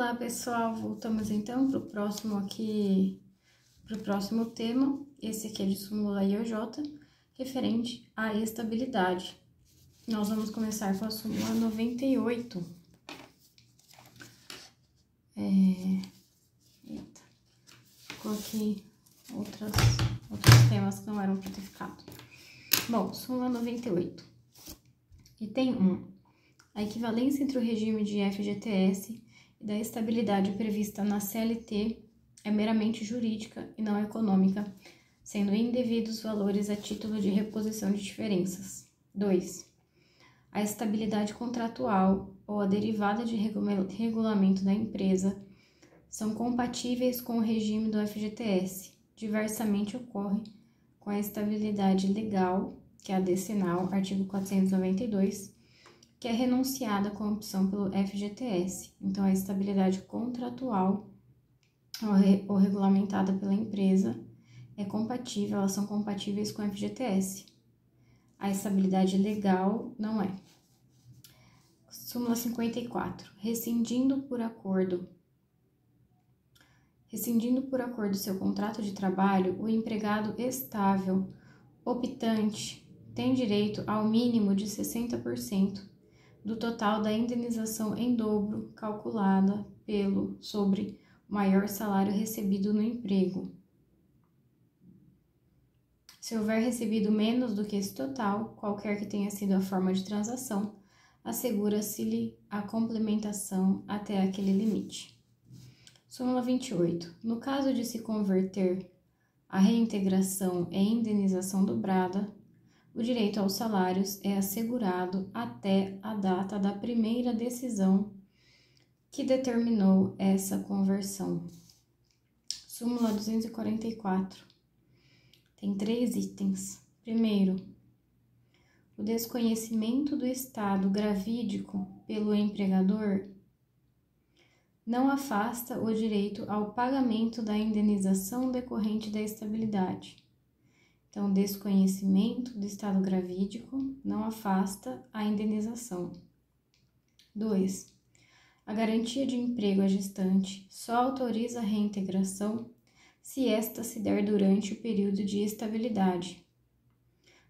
Olá, pessoal, voltamos então para o próximo tema. Esse aqui é de súmula IOJ, referente à estabilidade. Nós vamos começar com a súmula 98. Coloquei outros temas que não eram para ter ficado. Bom, súmula 98. Item 1. A equivalência entre o regime de FGTS e da estabilidade prevista na CLT é meramente jurídica e não econômica, sendo indevidos valores a título de reposição de diferenças. 2. A estabilidade contratual ou a derivada de regulamento da empresa são compatíveis com o regime do FGTS. Diversamente ocorre com a estabilidade legal, que é a decenal, artigo 492, que é renunciada com a opção pelo FGTS. Então, a estabilidade contratual ou regulamentada pela empresa é compatível, elas são compatíveis com o FGTS. A estabilidade legal não é. Súmula 54. Rescindindo por acordo seu contrato de trabalho, o empregado estável optante tem direito ao mínimo de 60% do total da indenização em dobro calculada sobre o maior salário recebido no emprego. Se houver recebido menos do que esse total, qualquer que tenha sido a forma de transação, assegura-se-lhe a complementação até aquele limite. Súmula 28. No caso de se converter a reintegração em indenização dobrada, o direito aos salários é assegurado até a data da primeira decisão que determinou essa conversão. Súmula 244. Tem 3 itens. Primeiro, o desconhecimento do estado gravídico pelo empregador não afasta o direito ao pagamento da indenização decorrente da estabilidade. Então, desconhecimento do estado gravídico não afasta a indenização. 2. A garantia de emprego à gestante só autoriza a reintegração se esta se der durante o período de estabilidade.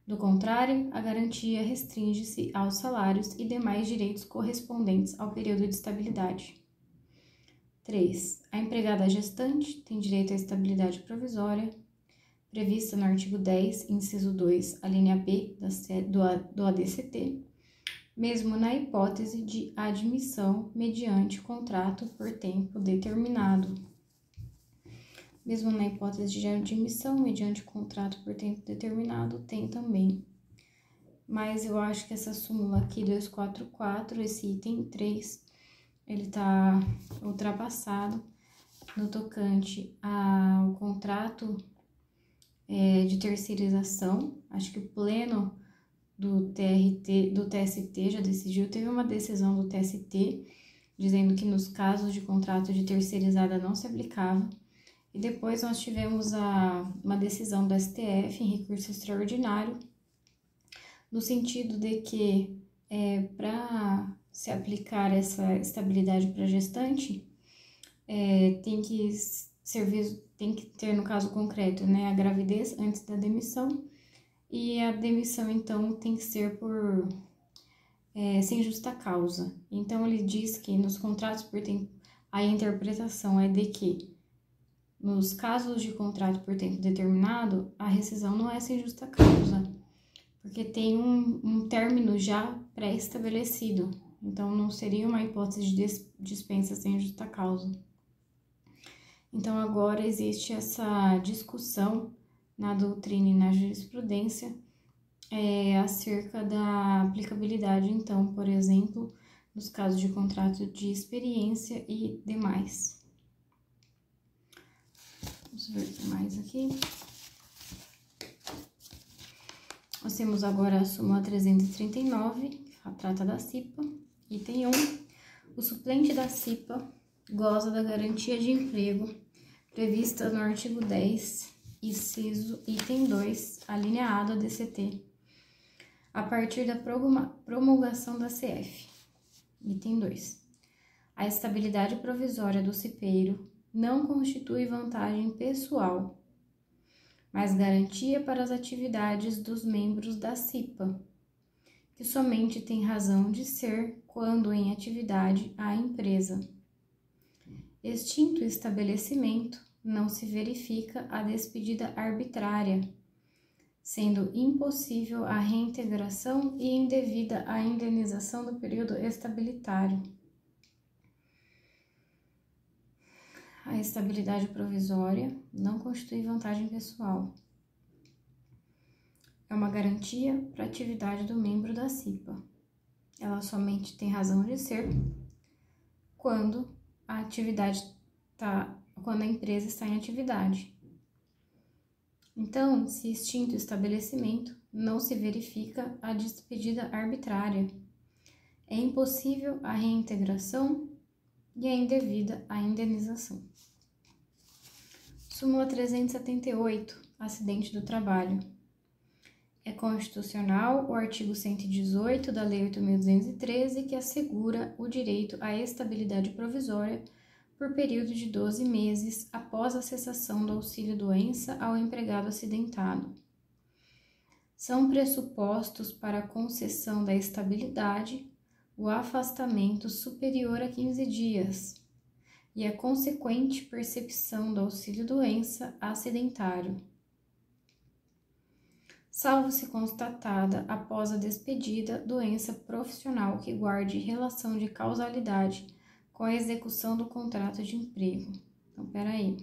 Do contrário, a garantia restringe-se aos salários e demais direitos correspondentes ao período de estabilidade. 3. A empregada gestante tem direito à estabilidade provisória, prevista no artigo 10, inciso 2, a linha B do ADCT, mesmo na hipótese de admissão mediante contrato por tempo determinado. Mesmo na hipótese de admissão mediante contrato por tempo determinado, tem também. Mas eu acho que essa súmula aqui, 244, esse item 3, ele está ultrapassado no tocante ao contrato de terceirização. Acho que o pleno do TST já decidiu, teve uma decisão do TST dizendo que nos casos de contrato de terceirizada não se aplicava, e depois nós tivemos uma decisão do STF em recurso extraordinário, no sentido de que para se aplicar essa estabilidade para gestante, tem que ter, no caso concreto, né, a gravidez antes da demissão, e a demissão, então, tem que ser sem justa causa. Então, ele diz que nos contratos por tempo, a interpretação é de que, nos casos de contrato por tempo determinado, a rescisão não é sem justa causa, porque tem um término já pré-estabelecido. Então, não seria uma hipótese de dispensa sem justa causa. Então, agora existe essa discussão na doutrina e na jurisprudência acerca da aplicabilidade, então, por exemplo, nos casos de contrato de experiência e demais. Vamos ver o que mais aqui. Nós temos agora a súmula 339, que trata da CIPA. Item 1. O suplente da CIPA goza da garantia de emprego prevista no artigo 10, item 2, a linha A do ADCT, a partir da promulgação da CF. Item 2. A estabilidade provisória do cipeiro não constitui vantagem pessoal, mas garantia para as atividades dos membros da CIPA, que somente tem razão de ser quando em atividade a empresa. Extinto o estabelecimento, não se verifica a despedida arbitrária, sendo impossível a reintegração e indevida a indenização do período estabilitário. A estabilidade provisória não constitui vantagem pessoal. É uma garantia para a atividade do membro da CIPA. Ela somente tem razão de ser quando a empresa está em atividade. Então, se extinto o estabelecimento, não se verifica a despedida arbitrária. É impossível a reintegração e é indevida a indenização. Súmula 378, acidente do trabalho. É constitucional o artigo 118 da Lei 8.213, que assegura o direito à estabilidade provisória por período de 12 meses após a cessação do auxílio-doença ao empregado acidentado. São pressupostos para a concessão da estabilidade o afastamento superior a 15 dias e a consequente percepção do auxílio-doença acidentário, salvo se constatada após a despedida doença profissional que guarde relação de causalidade com a execução do contrato de emprego. Então, peraí.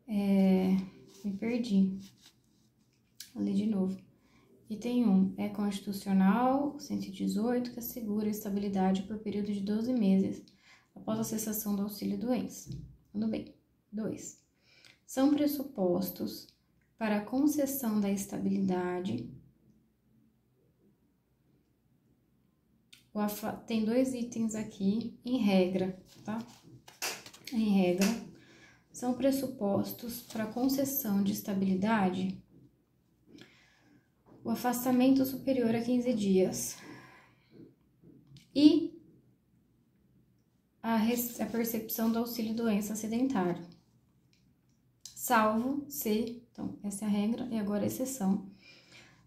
Me perdi. Vou ler de novo. Item 1. É constitucional, 118, que assegura a estabilidade por período de 12 meses após a cessação do auxílio-doença. Tudo bem. 2. São pressupostos para a concessão da estabilidade. Tem 2 itens aqui em regra, tá? Em regra, são pressupostos para a concessão de estabilidade o afastamento superior a 15 dias e a percepção do auxílio-doença acidentário, salvo se, então essa é a regra e agora a exceção.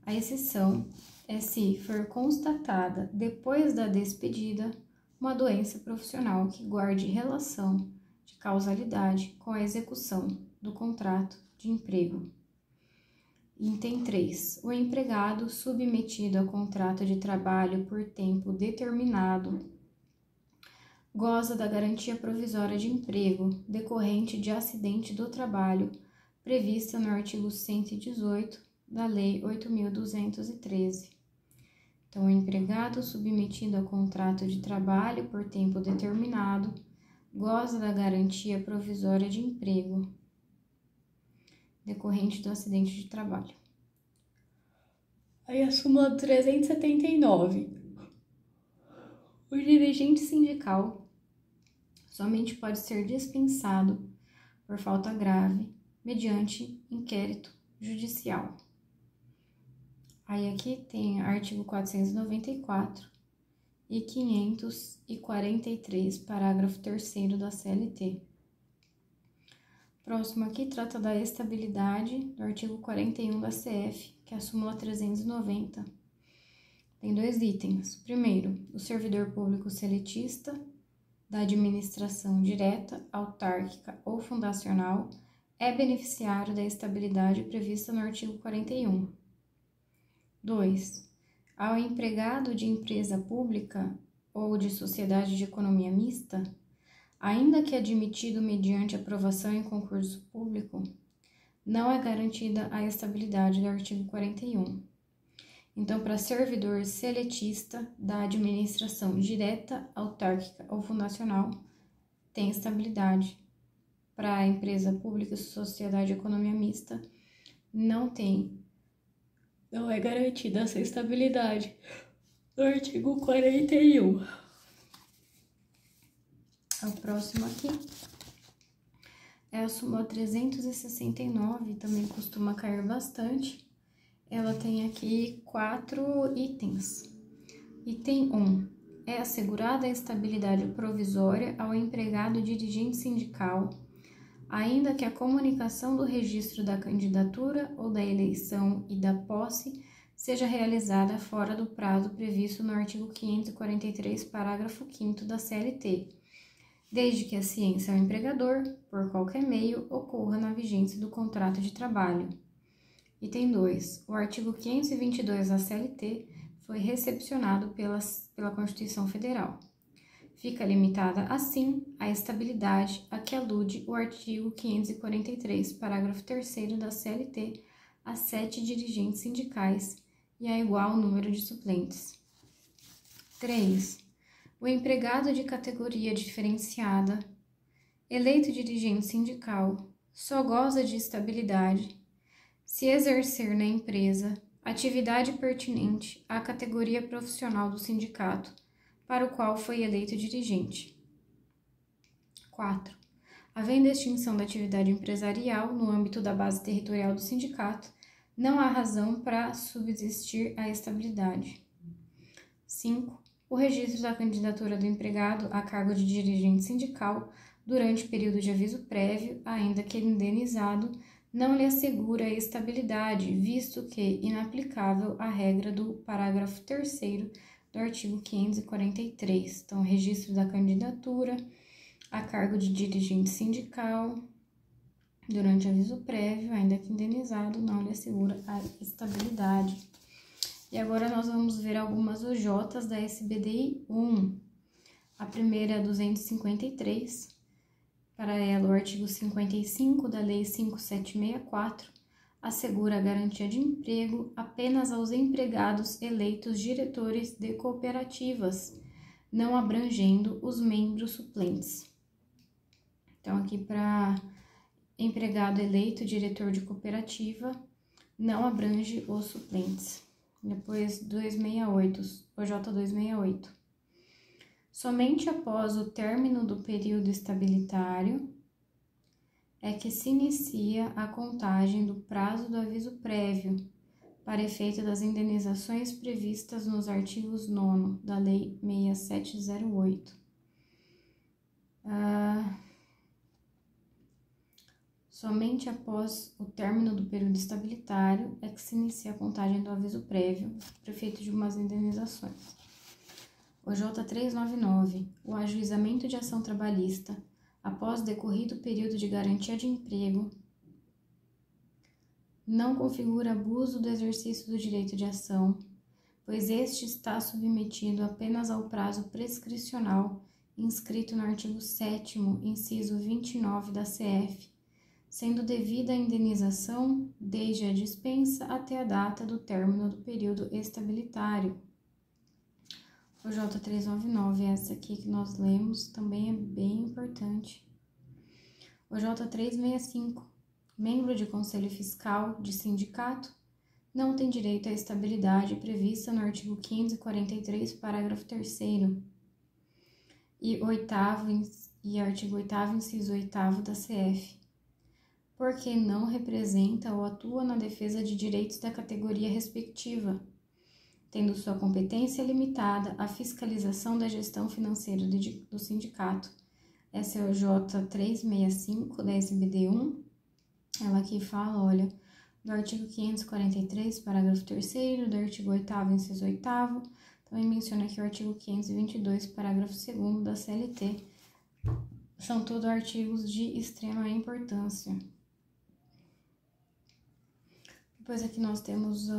A exceção é se for constatada depois da despedida uma doença profissional que guarde relação de causalidade com a execução do contrato de emprego. Item 3. O empregado submetido a contrato de trabalho por tempo determinado goza da garantia provisória de emprego decorrente de acidente do trabalho prevista no artigo 118 da Lei 8.213. Então, o empregado submetido a contrato de trabalho por tempo determinado goza da garantia provisória de emprego decorrente do acidente de trabalho. Aí a súmula 379. O dirigente sindical somente pode ser dispensado por falta grave mediante inquérito judicial. Aí aqui tem artigo 494 e 543, parágrafo 3º da CLT. Próximo aqui trata da estabilidade do artigo 41 da CF, que é a súmula 390. Tem 2 itens. Primeiro, o servidor público seletista da administração direta, autárquica ou fundacional é beneficiário da estabilidade prevista no artigo 41. 2. Ao empregado de empresa pública ou de sociedade de economia mista, ainda que admitido mediante aprovação em concurso público, não é garantida a estabilidade do artigo 41. Então, para servidor seletista da administração direta, autárquica ou fundacional, tem estabilidade. Para a empresa pública e sociedade de economia mista, não é garantida essa estabilidade do artigo 41. O próximo aqui é a súmula 369, também costuma cair bastante. Ela tem aqui 4 itens. Item 1. é assegurada a estabilidade provisória ao empregado dirigente sindical, ainda que a comunicação do registro da candidatura ou da eleição e da posse seja realizada fora do prazo previsto no artigo 543, parágrafo 5º da CLT, desde que a ciência ao empregador, por qualquer meio, ocorra na vigência do contrato de trabalho. Item 2. O artigo 522 da CLT foi recepcionado pela Constituição Federal. Fica limitada, assim, a estabilidade a que alude o artigo 543, parágrafo 3º da CLT, a 7 dirigentes sindicais e a igual número de suplentes. 3. O empregado de categoria diferenciada, eleito dirigente sindical, só goza de estabilidade se exercer na empresa atividade pertinente à categoria profissional do sindicato para o qual foi eleito dirigente. 4. Havendo extinção da atividade empresarial no âmbito da base territorial do sindicato, não há razão para subsistir a estabilidade. 5. O registro da candidatura do empregado a cargo de dirigente sindical durante período de aviso prévio, ainda que indenizado, não lhe assegura a estabilidade, visto que inaplicável a regra do parágrafo 3º do artigo 543. Então, registro da candidatura a cargo de dirigente sindical durante aviso prévio, ainda que indenizado, não lhe assegura a estabilidade. E agora nós vamos ver algumas OJs da SBDI 1. A primeira é 253. Para ela, o artigo 55 da Lei 5764 assegura a garantia de emprego apenas aos empregados eleitos diretores de cooperativas, não abrangendo os membros suplentes. Então, aqui para empregado eleito diretor de cooperativa, não abrange os suplentes. Depois, 268, OJ 268. Somente após o término do período estabilitário é que se inicia a contagem do prazo do aviso prévio para efeito das indenizações previstas nos artigos 9º da Lei 6708. Somente após o término do período estabilitário é que se inicia a contagem do aviso prévio para efeito de umas indenizações. OJ 399. O ajuizamento de ação trabalhista, após decorrido período de garantia de emprego, não configura abuso do exercício do direito de ação, pois este está submetido apenas ao prazo prescricional inscrito no artigo 7º, inciso 29 da CF, sendo devida a indenização desde a dispensa até a data do término do período estabilitário. O J399, essa aqui que nós lemos, também é bem importante. O J365, membro de conselho fiscal de sindicato, não tem direito à estabilidade prevista no artigo 543, parágrafo 3º e artigo 8º, inciso 8º da CF, porque não representa ou atua na defesa de direitos da categoria respectiva, tendo sua competência limitada à fiscalização da gestão financeira do sindicato. Essa é o J365 da SBD 1. Ela aqui fala, olha, do artigo 543, parágrafo 3º, do artigo 8º, inciso 8º, também menciona aqui o artigo 522, parágrafo 2º da CLT. São todos artigos de extrema importância. Depois aqui nós temos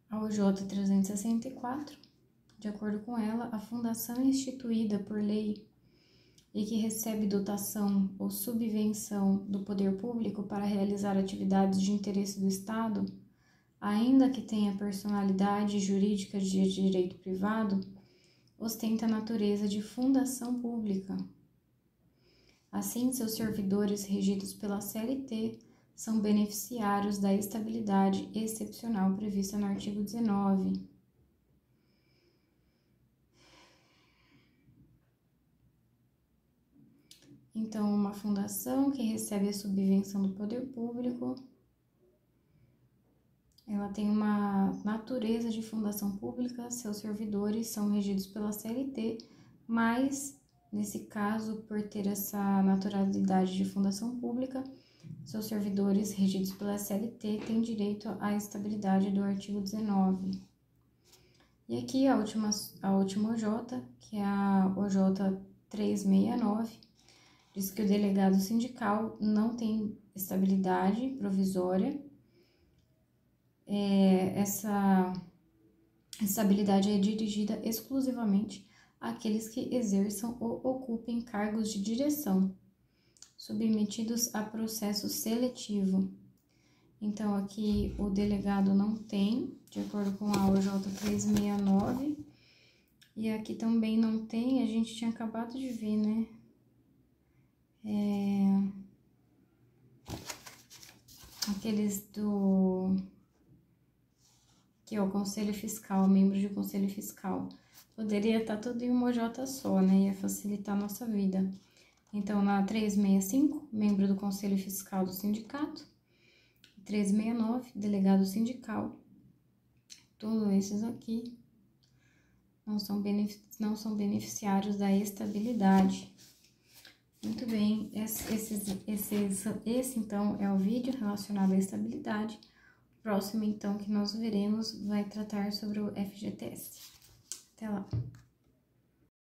a OJ 364, de acordo com ela, a fundação instituída por lei e que recebe dotação ou subvenção do poder público para realizar atividades de interesse do Estado, ainda que tenha personalidade jurídica de direito privado, ostenta a natureza de fundação pública. Assim, seus servidores regidos pela CLT são beneficiários da estabilidade excepcional prevista no artigo 19. Então, uma fundação que recebe a subvenção do poder público, ela ela tem uma natureza de fundação pública, seus servidores são regidos pela CLT, mas, nesse caso, por ter essa naturalidade de fundação pública, seus servidores regidos pela CLT têm direito à estabilidade do artigo 19. E aqui a última OJ, que é a OJ 369, diz que o delegado sindical não tem estabilidade provisória. Essa estabilidade é dirigida exclusivamente àqueles que exerçam ou ocupem cargos de direção, submetidos a processo seletivo. Então, aqui o delegado não tem, de acordo com a OJ 369, e aqui também não tem, a gente tinha acabado de ver, né? Aqueles que é o Conselho Fiscal, membro de Conselho Fiscal. Poderia estar tudo em uma OJ só, né? Ia facilitar a nossa vida. Então, na 365, membro do Conselho Fiscal do Sindicato. 369, delegado sindical. Todos esses aqui não são beneficiários da estabilidade. Muito bem, esse então é o vídeo relacionado à estabilidade. O próximo, então, que nós veremos vai tratar sobre o FGTS. Até lá!